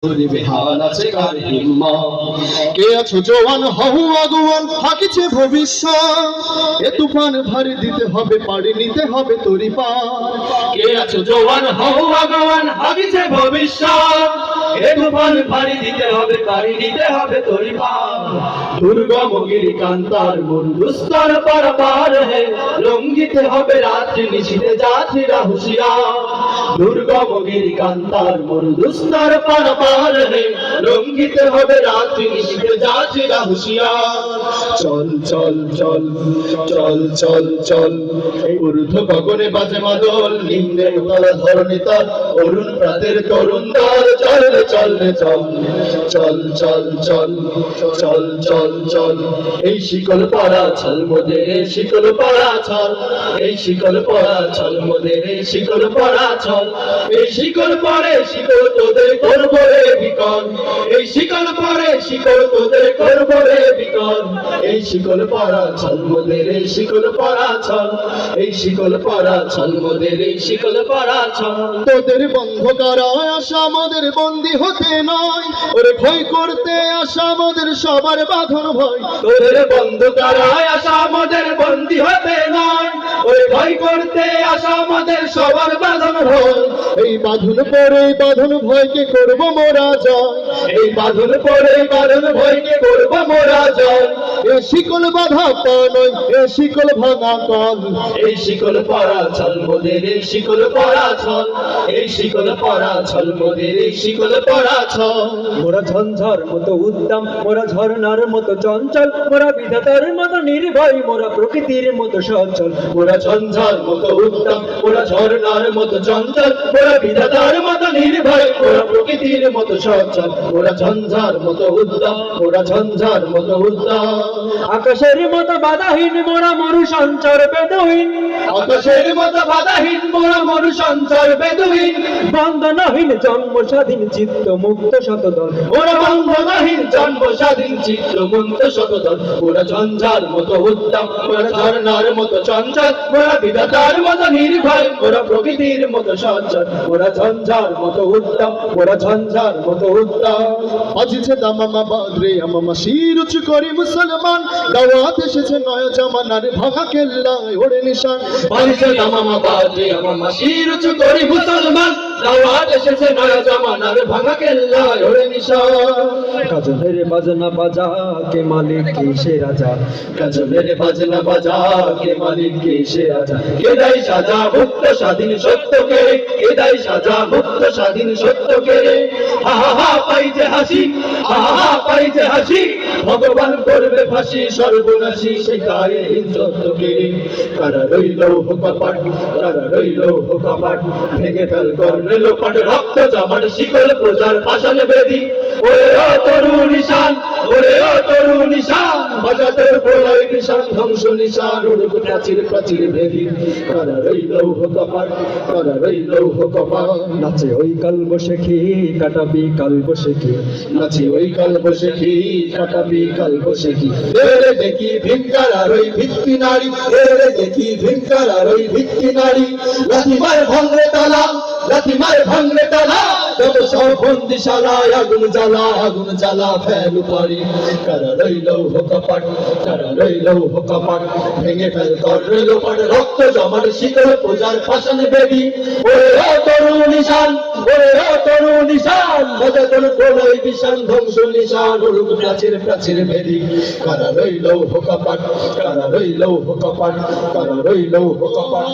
বেহাল আছে কার হিম্মা কে আছো জওয়ান হও আগুয়ান থাকিছে ভবিষ্যৎ এ তুফান ভারী দিতে হবে পাড়ি নিতে হবে তরি পার কে আছো জওয়ান হও আগুয়ান থাকিছে ভবিষ্যৎ এ তুফান ভারী দিতে হবে পাড়ি নিতে হবে তরি পার দুর্গম গিরি কান্তার মরুদুস্তর পারাপার হে লঙ্ঘিতে হবে রাত্রি নিশীথে যাত্রীরা হুঁশিয়ার দুর্গম গিরি কান্তার মরুদুস্তর পারাপার হে লঙ্ঘিতে হবে রাত্রি নিশীথে যাত্রীরা হুঁশিয়ার চল চল চল চল চল চল ঊর্ধ্ব গগনে বাজে মাদল নিম্নে উতলা ধরণী তল অরুণ প্রাতের তরুণ দল চল রে চল রে চল চল চল চল চল চল চল এই শিকল পরা ছল মোদের এই শিকল পরা ছল এই শিকল পরা ছল মোদের এই শিকল পরা ছল এই শিকল পরে শিকল তোদের করব রে বিকল এই শিকল পরে শিকল তোদের করব রে বিকল এই শিকল পরা ছল মোদের এই শিকল পরা ছল এই শিকল পরা ছল মোদের এই শিকল পরা ছল তোদের বন্ধ করায় আসা আমাদের বন্দী হতে নয় ওরে ভয় করতে আসা আমাদের সবার বাঁধন ভয় তোদের বন্ধ করায় আসা আমাদের বন্দী হতে নয় ওই ভয় করতে আসা আমাদের সবার বাঁধন ভয় এই বাঁধন পরে বাঁধন ভয়কে করব মোরা জয় এই বাঁধন পরে বাঁধন ভয়কে করব মোরা জয় এ শিকল বাঁধা পা নয় এ শিকল ভাঙা কল এই শিকল পরা ছল মোদের এই শিকল পরা ছল এই শিকল পরা ছল মোদের এই শিকল পরা ছল মোরা ঝঞ্ঝার মতো উদ্দাম মোরা ঝর্ণার মতো চঞ্চল মোরা বিধাতার মতো নির্ভয় মোরা প্রকৃতির মতো সচল মোরা ঝঞ্ঝার মতো উত্তম মোরা ঝর্ণার মতো চঞ্চল মোরা বিধাতার মতো নির্ভয় মোরা প্রকৃতির মতো সচল মোরা ঝঞ্ঝার মতো উত্তম মোরা ঝঞ্ঝার মতো উত্তম আকাশের মতো বাধাহীন মোরা মরু সঞ্চার বেদহীন আকাশের মতো বাধাহীন মোরা মরু সঞ্চার বেদুহীন বন্ধনহীন জন্ম স্বাধীন চিত্ত মুক্ত শতদল মোরা বন্ধনহীন জন্ম স্বাধীন চিত্র মুক্ত শতদল মোরা ঝঞ্ঝার মতো উত্তম মোরা ঝর্ণার মতো চঞ্চল মোরা বিধাতার মতো নির্ভয় মোরা প্রকৃতির মতো সচল মোরা ঝঞ্ঝার মতো উত্তম মোরা ঝঞ্ঝার মতো উত্তম আজিছে দামামা বাদরে আমামা শির উঁচু করি মুসলমান দাওয়াত এসেছে নয় জামানার ভাঙা কেল্লায় ওড়ে নিশান বাড়িতে দামামা বাজে আমার মাসির উঁচু করি মুসলমান দাওয়াত এসেছে নয়া জামানার ভাঙা কেল্লায় ওরে নিশান কাজলের বাজনা বাজা কে মালিক কে সে রাজা গজলের বাজনা বাজা কে মালিক কে সে রাজা কে দেয় সাজা মুক্ত স্বাধীন সত্য কে কে দেয় সাজা মুক্ত স্বাধীন সত্য কে হা হা হা পাই যে হাসি হা হা হা পাই যে হাসি ভগবান করবে ফাঁসি সর্বনাশী সে গায়ে সত্য কে কারা রইল কপাট কারা রইল কপাট ভেঙে ফেল করলে লোপাট রক্ত জমাট শিকল প্রজার পাশানে বেদি ওরে ও তরু নিশান ওরে ও তরু নিশান বাজাতের প্রলয় নিশান ধ্বংস নিশান উড়ুক প্রাচীর প্রাচীর ভেদি কারা রইল কপাট কারা রইল কপাট নাচে ওই কাল বসে খি কাটাবি কাল বসে কি নাচি ওই কাল বসে কি কাটাবি কাল বসে কি এরে দেখি ভিক্ষার আর ওই ভিত্তি নারী এরে দেখি ভিক্ষার আর ওই ভিত্তি নারী লাথিমার ভাঙরে তালা লাথিমার ভাঙরে তালা তব সব বন্দিশালায় আগুন জ্বালা ফেলু পারি কারা রইল কপাট কারা রইল কপাট ভেঙে ফেল কর লোপাট রক্ত জমাট শিকল প্রজার পাশানে বেদি ওরে ও তরু নিশান ওরে ও তরু নিশান বাজাতের প্রলয় নিশান ধ্বংস নিশান উড়ুক প্রাচীর প্রাচীর ভেদি কারা রইল কপাট কারা রইল কপাট কারা রইল কপাট